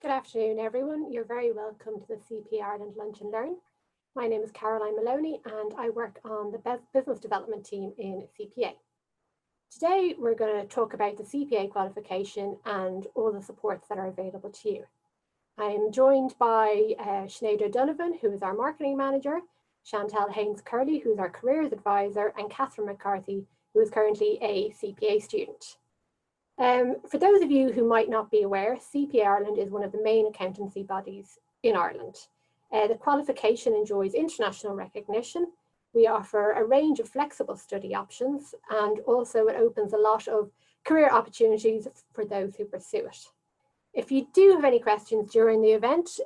Good afternoon, everyone. You're very welcome to the CPA Ireland Lunch and Learn. My name is Caroline Maloney and I work on the business development team in CPA. Today, we're going to talk about the CPA qualification and all the supports that are available to you. I am joined by Sinead O'Donovan, who is our marketing manager, Chantal Haynes-Curley, who is our careers advisor, and Catherine McCarthy, who is currently a CPA student. For those of you who might not be aware, CPA Ireland is one of the main accountancy bodies in Ireland. The qualification enjoys international recognition. We offer a range of flexible study options, and also it opens a lot of career opportunities for those who pursue it. If you do have any questions during the event,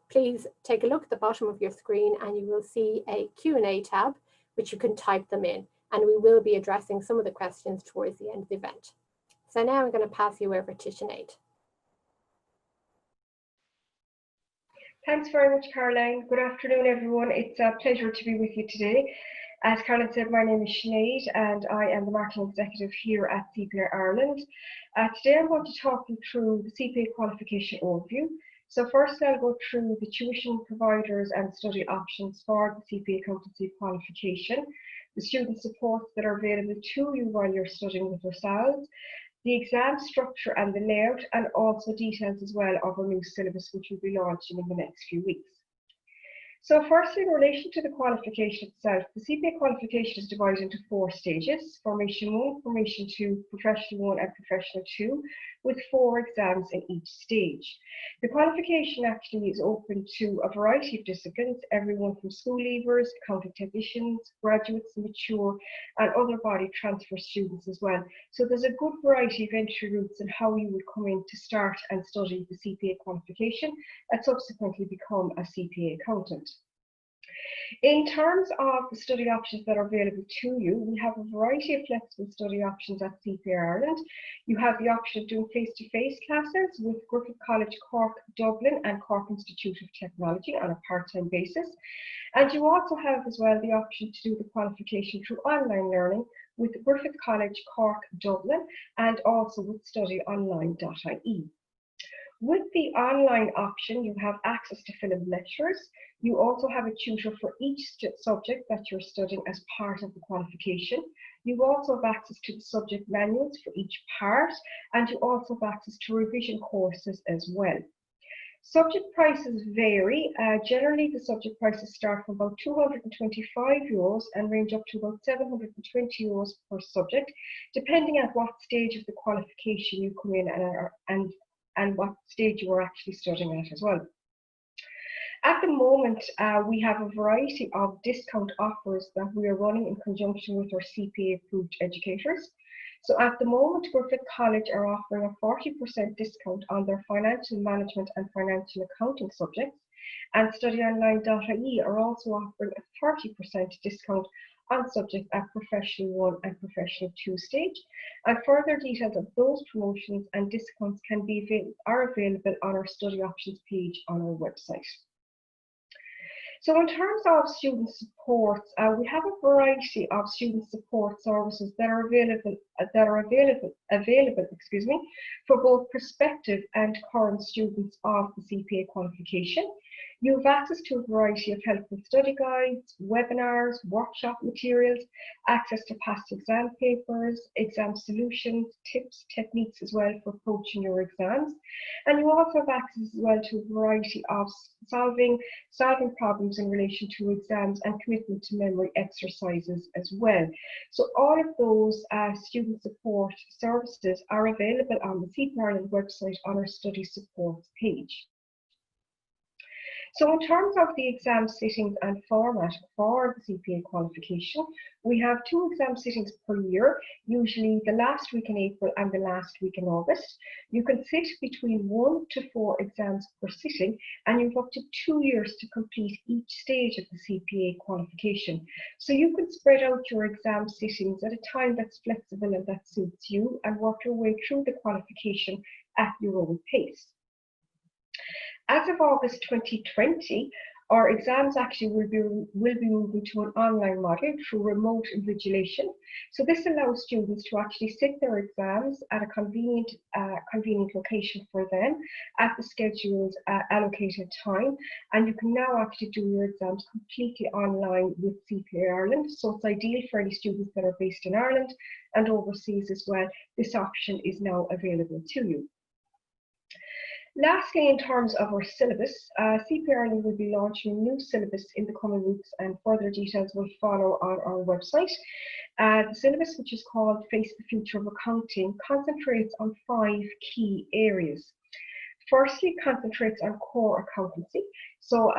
please take a look at the bottom of your screen and you will see a Q&A tab, which you can type them in, and we will be addressing some of the questions towards the end of the event. So now I'm going to pass you over to Sinead. Thanks very much, Caroline. Good afternoon, everyone. It's a pleasure to be with you today. As Caroline said, my name is Sinead and I am the marketing executive here at CPA Ireland. Today I'm going to talk you through the CPA qualification overview. So first I'll go through the tuition providers and study options for the CPA accountancy qualification, the student supports that are available to you while you're studying with yourselves, the exam structure and the layout, and also details as well of our new syllabus, which will be launching in the next few weeks. So firstly, in relation to the qualification itself, the CPA qualification is divided into 4 stages: Formation 1, Formation 2, Professional 1 and Professional 2, with 4 exams in each stage. The qualification actually is open to a variety of disciplines, everyone from school leavers, accounting technicians, graduates, mature, and other body transfer students as well. So there's a good variety of entry routes and how you would come in to start and study the CPA qualification and subsequently become a CPA accountant. In terms of the study options that are available to you, we have a variety of flexible study options at CPA Ireland. You have the option of doing face-to-face classes with Griffith College Cork, Dublin and Cork Institute of Technology on a part-time basis. And you also have as well the option to do the qualification through online learning with Griffith College Cork, Dublin, and also with studyonline.ie. With the online option, you have access to film lectures. You also have a tutor for each subject that you're studying as part of the qualification. You also have access to the subject manuals for each part, and you also have access to revision courses as well. Subject prices vary. Generally, the subject prices start from about €225 and range up to about €720 per subject, depending on what stage of the qualification you come in and what stage you are actually studying at as well. At the moment, we have a variety of discount offers that we are running in conjunction with our CPA approved educators. So at the moment, Griffith College are offering a 40% discount on their financial management and financial accounting subjects, and studyonline.ie are also offering a 30% discount on subjects at Professional 1 and Professional 2 stage. And further details of those promotions and discounts are available on our study options page on our website. So in terms of student supports, we have a variety of student support services that are available for both prospective and current students of the CPA qualification. You have access to a variety of helpful study guides, webinars, workshop materials, access to past exam papers, exam solutions, tips, techniques as well for approaching your exams. And you also have access as well to a variety of solving problems in relation to exams and commitment to memory exercises as well. So all of those student support services are available on the CPA Ireland website on our study supports page. So in terms of the exam sittings and format for the CPA qualification, we have 2 exam sittings per year, usually the last week in April and the last week in August. You can sit between 1 to 4 exams per sitting, and you have up to 2 years to complete each stage of the CPA qualification. So you can spread out your exam sittings at a time that's flexible and that suits you, and work your way through the qualification at your own pace. As of August 2020, Our exams actually will be moving to an online model through remote invigilation. So this allows students to actually sit their exams at a convenient location for them at the scheduled allocated time. And you can now actually do your exams completely online with CPA Ireland. So it's ideal for any students that are based in Ireland and overseas as well. This option is now available to you. Lastly, in terms of our syllabus, CPA Ireland will be launching a new syllabus in the coming weeks, and further details will follow on our website. The syllabus, which is called Face the Future of Accounting, concentrates on 5 key areas. Firstly, concentrates on core accountancy. So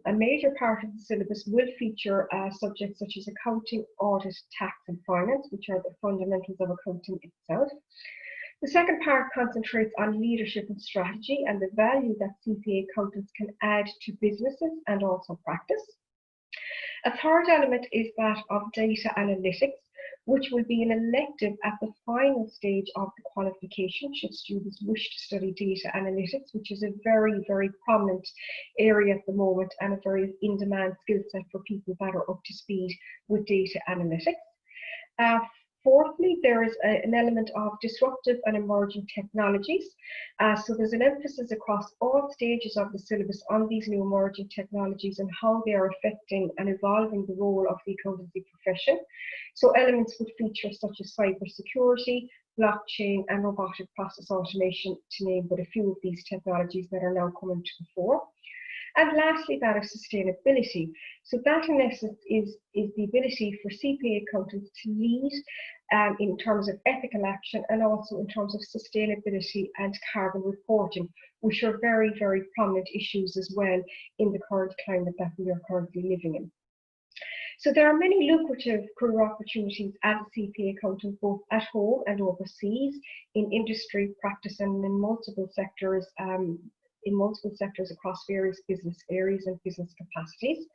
a major part of the syllabus will feature subjects such as accounting, audit, tax and finance, which are the fundamentals of accounting itself. The second part concentrates on leadership and strategy and the value that CPA accountants can add to businesses and also practice. A third element is that of data analytics, which will be an elective at the final stage of the qualification should students wish to study data analytics, which is a very, very prominent area at the moment and a very in-demand skill set for people that are up to speed with data analytics. Fourthly, there is an element of disruptive and emerging technologies. So there's an emphasis across all stages of the syllabus on these new emerging technologies and how they are affecting and evolving the role of the accountancy profession. So elements would feature such as cybersecurity, blockchain and robotic process automation, to name but a few of these technologies that are now coming to the fore. And lastly, that of sustainability. So that in essence is the ability for CPA accountants to lead in terms of ethical action and also in terms of sustainability and carbon reporting, which are very, very prominent issues as well in the current climate that we are currently living in. So there are many lucrative career opportunities as a CPA accountant, both at home and overseas, in industry, practice and in multiple sectors across various business areas and business capacities.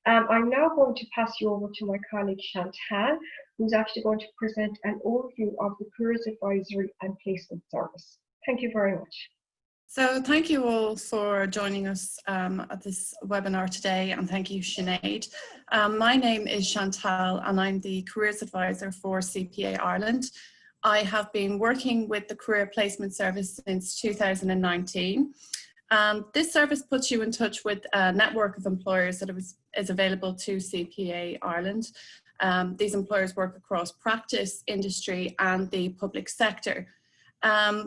I'm now going to pass you over to my colleague Chantal, who's actually going to present an overview of the Careers Advisory and Placement Service. Thank you very much. So thank you all for joining us at this webinar today, and thank you, Sinead. My name is Chantal and I'm the Careers Advisor for CPA Ireland. I have been working with the Career Placement Service since 2019. This service puts you in touch with a network of employers that is available to CPA Ireland. These employers work across practice, industry and the public sector.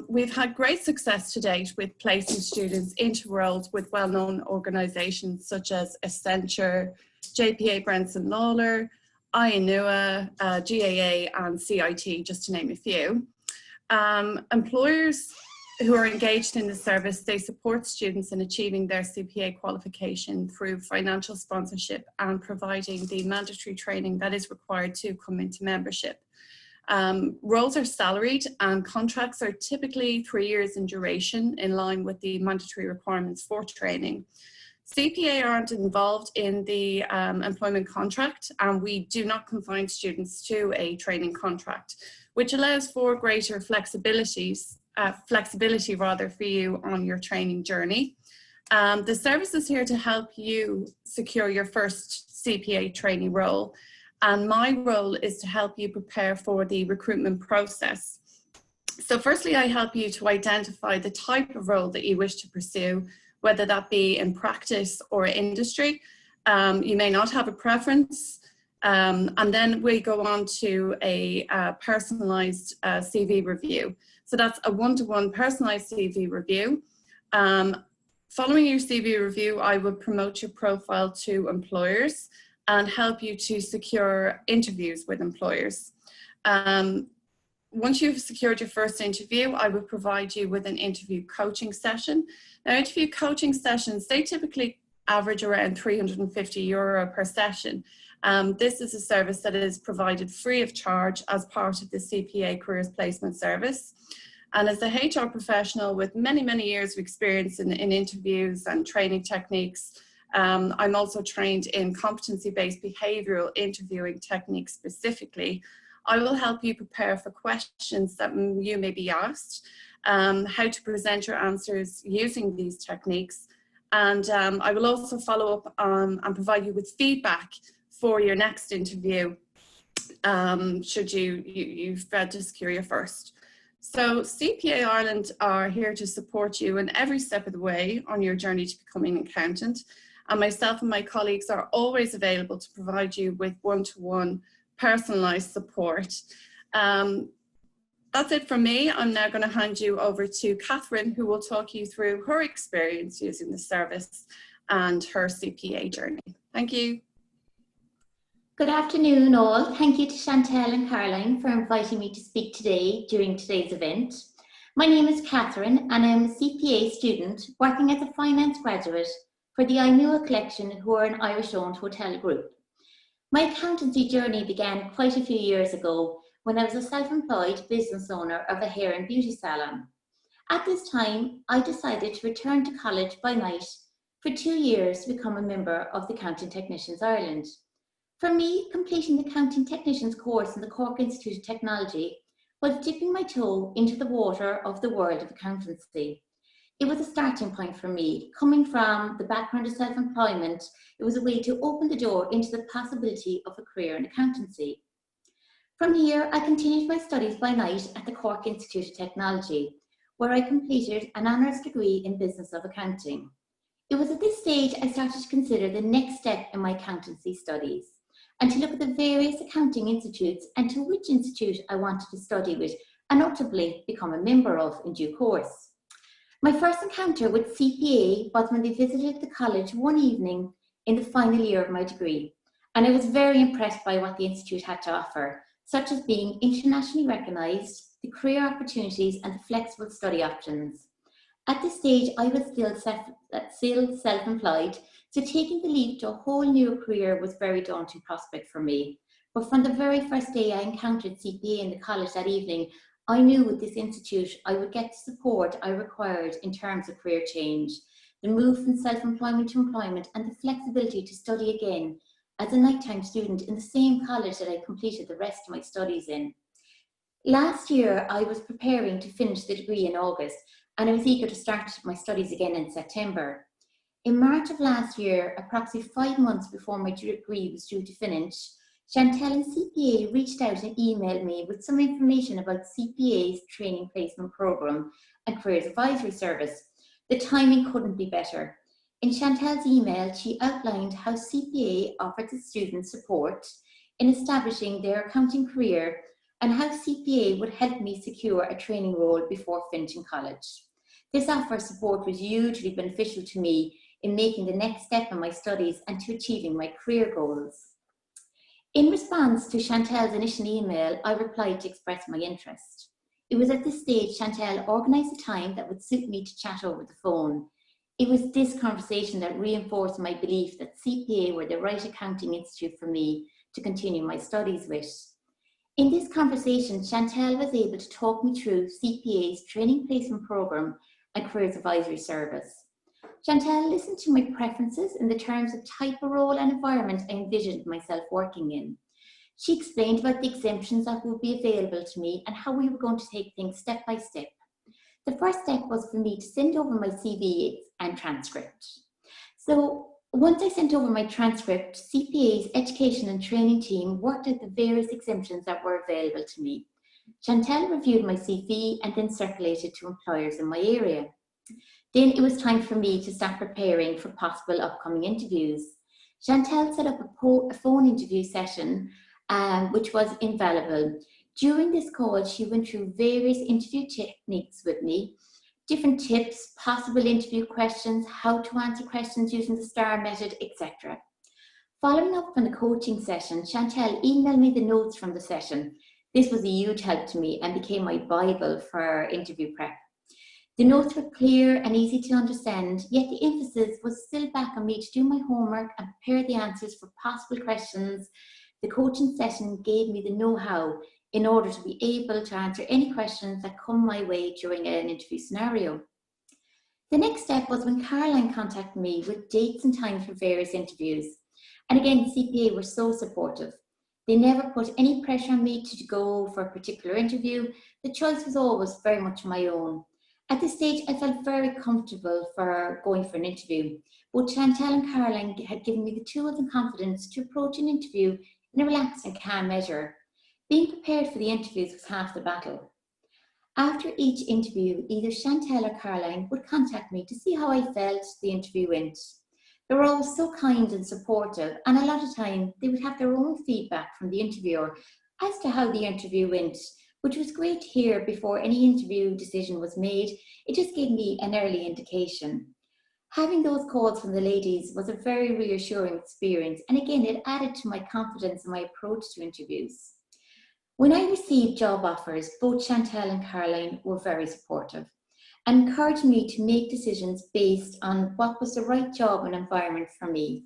We've had great success to date with placing students into roles with well-known organisations such as Accenture, JPA Brenson Lawler, INUA, GAA and CIT, just to name a few. Employers who are engaged in the service, they support students in achieving their CPA qualification through financial sponsorship and providing the mandatory training that is required to come into membership. Roles are salaried and contracts are typically 3 years in duration, in line with the mandatory requirements for training. CPA aren't involved in the employment contract, and we do not confine students to a training contract, which allows for greater flexibility for you on your training journey. The service is here to help you secure your first CPA trainee role, and my role is to help you prepare for the recruitment process. So firstly, I help you to identify the type of role that you wish to pursue, whether that be in practice or industry. You may not have a preference. And then we go on to a personalised CV review. So that's a one-to-one personalised CV review. Following your CV review, I would promote your profile to employers and help you to secure interviews with employers. Once you've secured your first interview, I would provide you with an interview coaching session. Now, interview coaching sessions, they typically average around €350 per session. This is a service that is provided free of charge as part of the CPA Careers Placement Service. And as a HR professional with many, many years of experience in interviews and training techniques, I'm also trained in competency-based behavioural interviewing techniques specifically. I will help you prepare for questions that you may be asked, how to present your answers using these techniques, And I will also follow up and provide you with feedback for your next interview, should you've read to secure your first. So CPA Ireland are here to support you in every step of the way on your journey to becoming an accountant. And myself and my colleagues are always available to provide you with one-to-one personalised support. That's it from me. I'm now going to hand you over to Catherine, who will talk you through her experience using the service and her CPA journey. Thank you. Good afternoon all. Thank you to Chantal and Caroline for inviting me to speak today during today's event. My name is Catherine and I'm a CPA student working as a finance graduate for the Ainua Collection, who are an Irish-owned hotel group. My accountancy journey began quite a few years ago when I was a self-employed business owner of a hair and beauty salon. At this time, I decided to return to college by night for 2 years to become a member of the Accounting Technicians Ireland. For me, completing the Accounting Technicians course in the Cork Institute of Technology was dipping my toe into the water of the world of accountancy. It was a starting point for me. Coming from the background of self-employment, it was a way to open the door into the possibility of a career in accountancy. From here, I continued my studies by night at the Cork Institute of Technology, where I completed an honours degree in Business of Accounting. It was at this stage I started to consider the next step in my accountancy studies, and to look at the various accounting institutes and to which institute I wanted to study with and ultimately become a member of in due course. My first encounter with CPA was when they visited the college one evening in the final year of my degree, and I was very impressed by what the institute had to offer, such as being internationally recognised, the career opportunities and the flexible study options. At this stage, I was still self-employed, so taking the leap to a whole new career was a very daunting prospect for me. But from the very first day I encountered CPA in the college that evening, I knew with this institute I would get the support I required in terms of career change, the move from self-employment to employment, and the flexibility to study again as a nighttime student in the same college that I completed the rest of my studies in. Last year, I was preparing to finish the degree in August, and I was eager to start my studies again in September. In March of last year, approximately 5 months before my degree was due to finish, Chantal and CPA reached out and emailed me with some information about CPA's training placement programme and careers advisory service. The timing couldn't be better. In Chantal's email, she outlined how CPA offered its students support in establishing their accounting career and how CPA would help me secure a training role before finishing college. This offer of support was hugely beneficial to me in making the next step in my studies and to achieving my career goals. In response to Chantal's initial email, I replied to express my interest. It was at this stage Chantal organised a time that would suit me to chat over the phone. It was this conversation that reinforced my belief that CPA were the right accounting institute for me to continue my studies with. In this conversation, Chantal was able to talk me through CPA's training placement programme and careers advisory service. Chantal listened to my preferences in the terms of type of role and environment I envisioned myself working in. She explained about the exemptions that would be available to me and how we were going to take things step by step. The first step was for me to send over my CV and transcript. So once I sent over my transcript, CPA's education and training team worked out the various exemptions that were available to me. Chantal reviewed my CV and then circulated to employers in my area. Then it was time for me to start preparing for possible upcoming interviews. Chantal set up a phone interview session, which was invaluable. During this call, she went through various interview techniques with me, different tips, possible interview questions, how to answer questions using the STAR method, etc. Following up from the coaching session, Chantal emailed me the notes from the session. This was a huge help to me and became my Bible for interview prep. The notes were clear and easy to understand, yet the emphasis was still back on me to do my homework and prepare the answers for possible questions. The coaching session gave me the know-how in order to be able to answer any questions that come my way during an interview scenario. The next step was when Caroline contacted me with dates and times for various interviews. And again, the CPA were so supportive. They never put any pressure on me to go for a particular interview. The choice was always very much my own. At this stage, I felt very comfortable for going for an interview. Both Chantal and Caroline had given me the tools and confidence to approach an interview in a relaxed and calm measure. Being prepared for the interviews was half the battle. After each interview, either Chantal or Caroline would contact me to see how I felt the interview went. They were always so kind and supportive, and a lot of time they would have their own feedback from the interviewer as to how the interview went, which was great to hear before any interview decision was made. It just gave me an early indication. Having those calls from the ladies was a very reassuring experience, and again, it added to my confidence in my approach to interviews. When I received job offers, both Chantal and Caroline were very supportive and encouraged me to make decisions based on what was the right job and environment for me.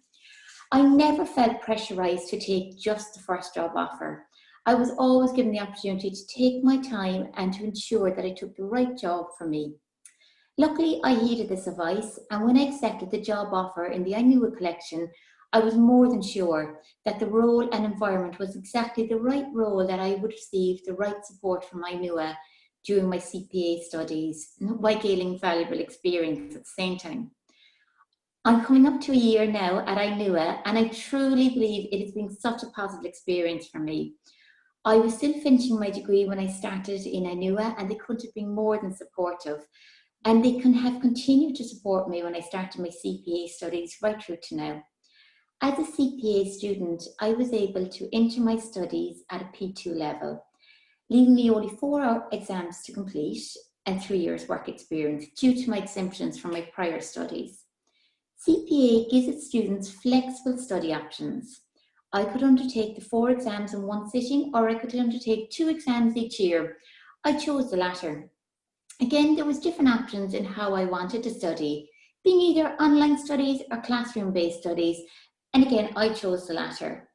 I never felt pressurized to take just the first job offer. I was always given the opportunity to take my time and to ensure that I took the right job for me. Luckily, I heeded this advice, and when I accepted the job offer in the INUA collection, I was more than sure that the role and environment was exactly the right role, that I would receive the right support from INUA during my CPA studies, while gaining valuable experience at the same time. I'm coming up to a year now at INUA, and I truly believe it has been such a positive experience for me. I was still finishing my degree when I started in INUA, and they couldn't have been more than supportive. And they can have continued to support me when I started my CPA studies right through to now. As a CPA student, I was able to enter my studies at a P2 level, leaving me only 4 exams to complete and 3 years work experience due to my exemptions from my prior studies. CPA gives its students flexible study options. I could undertake the 4 exams in one sitting, or I could undertake 2 exams each year. I chose the latter. Again, there was different options in how I wanted to study, being either online studies or classroom-based studies, and again, I chose the latter.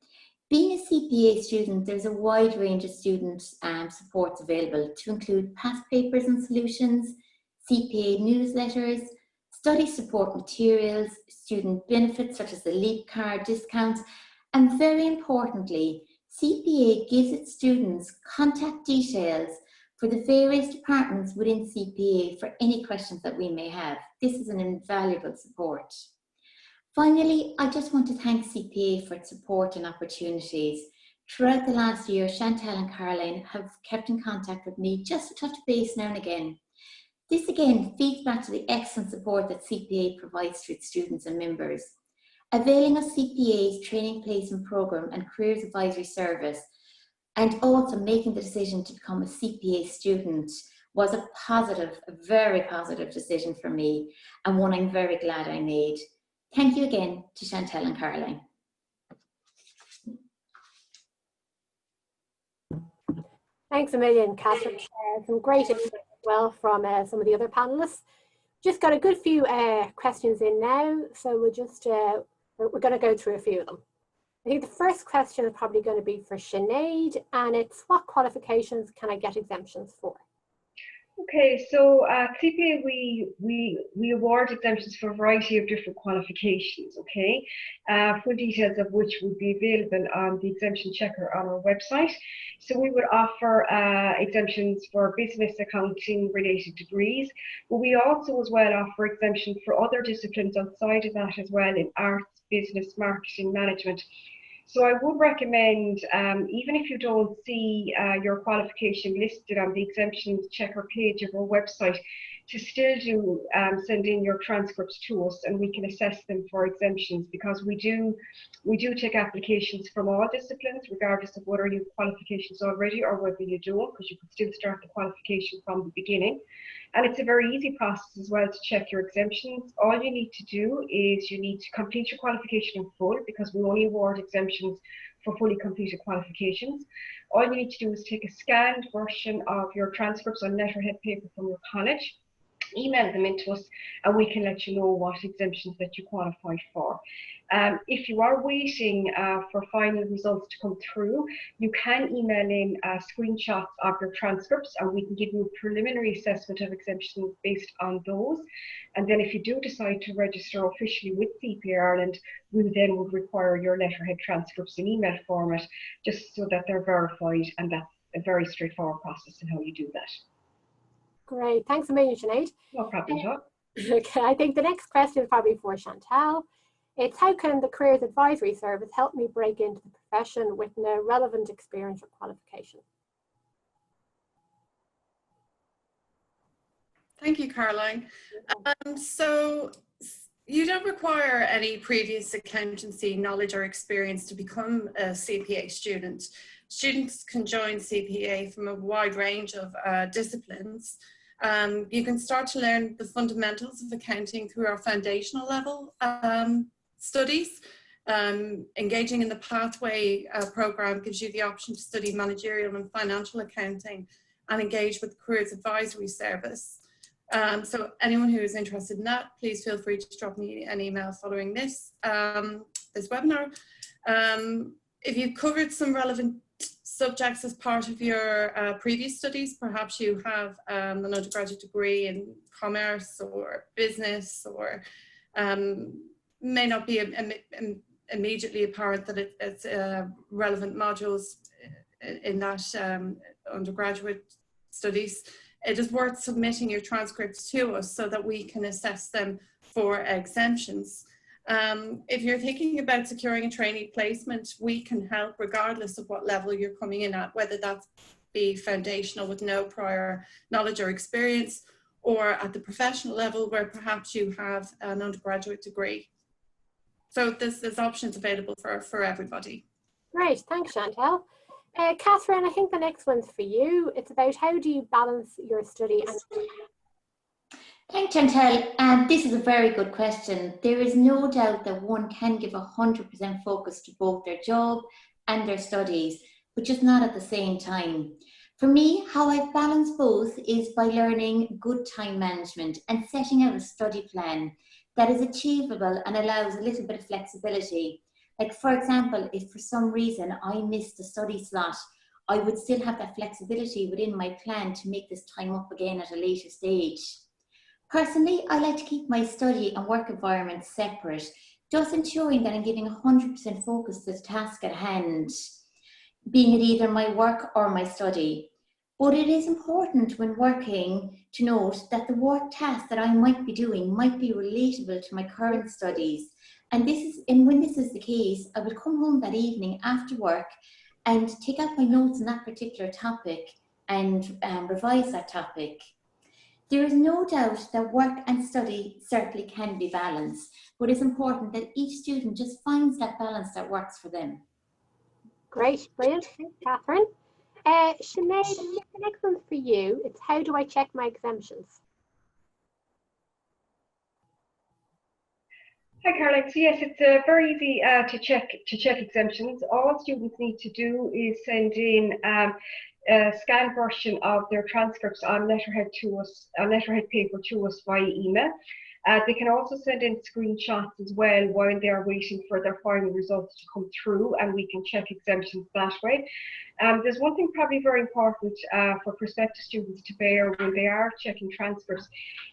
Being a CPA student, there's a wide range of student supports available, to include past papers and solutions, CPA newsletters, study support materials, student benefits such as the LEAP card discounts, and very importantly, CPA gives its students contact details for the various departments within CPA for any questions that we may have. This is an invaluable support. Finally, I just want to thank CPA for its support and opportunities. Throughout the last year, Chantal and Caroline have kept in contact with me just to touch base now and again. This again feeds back to the excellent support that CPA provides to its students and members. Availing of CPA's training placement program and careers advisory service, and also making the decision to become a CPA student, was a very positive decision for me, and one I'm very glad I made. Thank you again to Chantal and Caroline. Thanks a million, Catherine. Some great insight as well from some of the other panelists. Just got a good few questions in now, so we're going to go through a few of them. I think the first question is probably going to be for Sinead, and it's, what qualifications can I get exemptions for? Okay, so at CPA we award exemptions for a variety of different qualifications, okay? Full details of which would be available on the exemption checker on our website. So we would offer exemptions for business accounting related degrees, but we also as well offer exemptions for other disciplines outside of that as well, in arts, business, marketing, management. So I would recommend, even if you don't see your qualification listed on the exemptions checker page of our website, to still do send in your transcripts to us, and we can assess them for exemptions, because we do take applications from all disciplines, regardless of whether you have qualifications already or whether you don't, because you could still start the qualification from the beginning. And it's a very easy process as well to check your exemptions. All you need to do is you need to complete your qualification in full, because we only award exemptions for fully completed qualifications. All you need to do is take a scanned version of your transcripts on letterhead paper from your college, email them into us, and we can let you know what exemptions that you qualified for. If you are waiting for final results to come through, you can email in screenshots of your transcripts, and we can give you a preliminary assessment of exemptions based on those. And then if you do decide to register officially with CPA Ireland, we then would require your letterhead transcripts in email format, just so that they're verified, and that's a very straightforward process in how you do that. Great, thanks a million, Sinead. No problem at all. Okay, I think the next question is probably for Chantal. It's how can the Careers Advisory Service help me break into the profession with no relevant experience or qualification? Thank you, Caroline. So you don't require any previous accountancy knowledge or experience to become a CPA student. Students can join CPA from a wide range of disciplines. You can start to learn the fundamentals of accounting through our foundational level studies. Engaging in the Pathway program gives you the option to study managerial and financial accounting and engage with the Careers Advisory Service. So anyone who is interested in that, please feel free to drop me an email following this, this webinar. If you've covered some relevant subjects as part of your previous studies, perhaps you have an undergraduate degree in commerce or business, or may not be immediately apparent that it's relevant modules in that undergraduate studies. It is worth submitting your transcripts to us so that we can assess them for exemptions. If you're thinking about securing a trainee placement, we can help regardless of what level you're coming in at, whether that be foundational with no prior knowledge or experience, or at the professional level where perhaps you have an undergraduate degree. So there's options available for everybody. Great, thanks Chantal. Catherine, I think the next one's for you. It's about how do you balance your study and... Thanks, Chantal. This is a very good question. There is no doubt that one can give 100% focus to both their job and their studies, but just not at the same time. For me, how I balance both is by learning good time management and setting out a study plan that is achievable and allows a little bit of flexibility. Like, for example, if for some reason I missed a study slot, I would still have that flexibility within my plan to make this time up again at a later stage. Personally, I like to keep my study and work environment separate, just ensuring that I'm giving 100% focus to the task at hand, being it either my work or my study. But it is important when working to note that the work task that I might be doing might be relatable to my current studies. And when this is the case, I would come home that evening after work and take out my notes on that particular topic and revise that topic. There is no doubt that work and study certainly can be balanced, but it's important that each student just finds that balance that works for them. Great, brilliant, thanks Catherine. Sinead, the next one's for you. It's how do I check my exemptions? Hi Caroline, so yes, it's very easy to check exemptions. All students need to do is send in a scanned version of their transcripts on letterhead paper to us via email. They can also send in screenshots as well while they're waiting for their final results to come through, and we can check exemptions that way. There's one thing probably very important for prospective students to bear when they are checking transcripts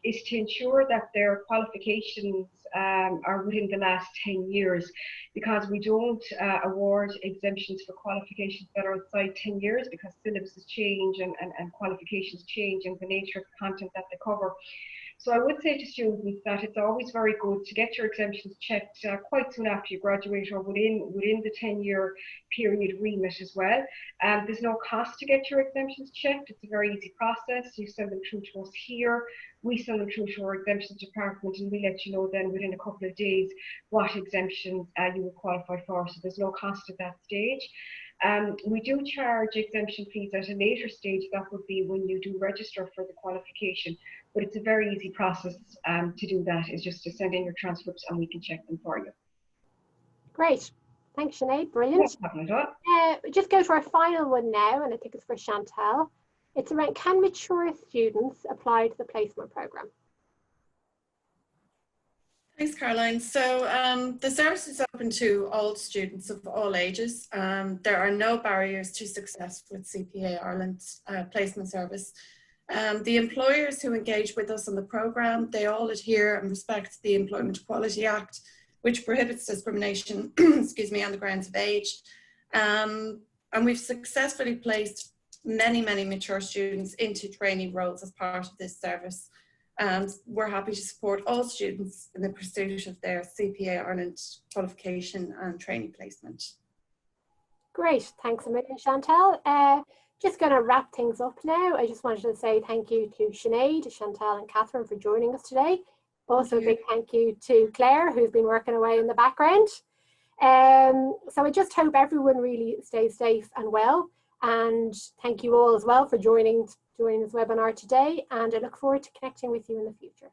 is to ensure that their qualifications are within the last 10 years, because we don't award exemptions for qualifications that are outside 10 years because syllabuses change and qualifications change and the nature of the content that they cover. So I would say to students that it's always very good to get your exemptions checked quite soon after you graduate or within the 10-year period remit as well. There's no cost to get your exemptions checked. It's a very easy process. You send them through to us here. We send them through to our exemptions department, and we let you know then within a couple of days what exemptions you will qualify for. So there's no cost at that stage. We do charge exemption fees at a later stage. That would be when you do register for the qualification, but it's a very easy process to do that. Is just to send in your transcripts and we can check them for you. Great, thanks Sinead, brilliant. Just go to our final one now, and I think it's for Chantal. It's around, can mature students apply to the placement programme? Thanks, Caroline. So the service is open to all students of all ages. There are no barriers to success with CPA Ireland's placement service. The employers who engage with us on the programme, they all adhere and respect the Employment Equality Act, which prohibits discrimination excuse me, on the grounds of age. And we've successfully placed many mature students into training roles as part of this service. And we're happy to support all students in the pursuit of their CPA Ireland qualification and training placement. Great, thanks a million, Chantal. Just going to wrap things up now. I just wanted to say thank you to Sinead, Chantal and Catherine for joining us today. Also a big thank you to Claire, who's been working away in the background. So I just hope everyone really stays safe and well. And thank you all as well for joining this webinar today. And I look forward to connecting with you in the future.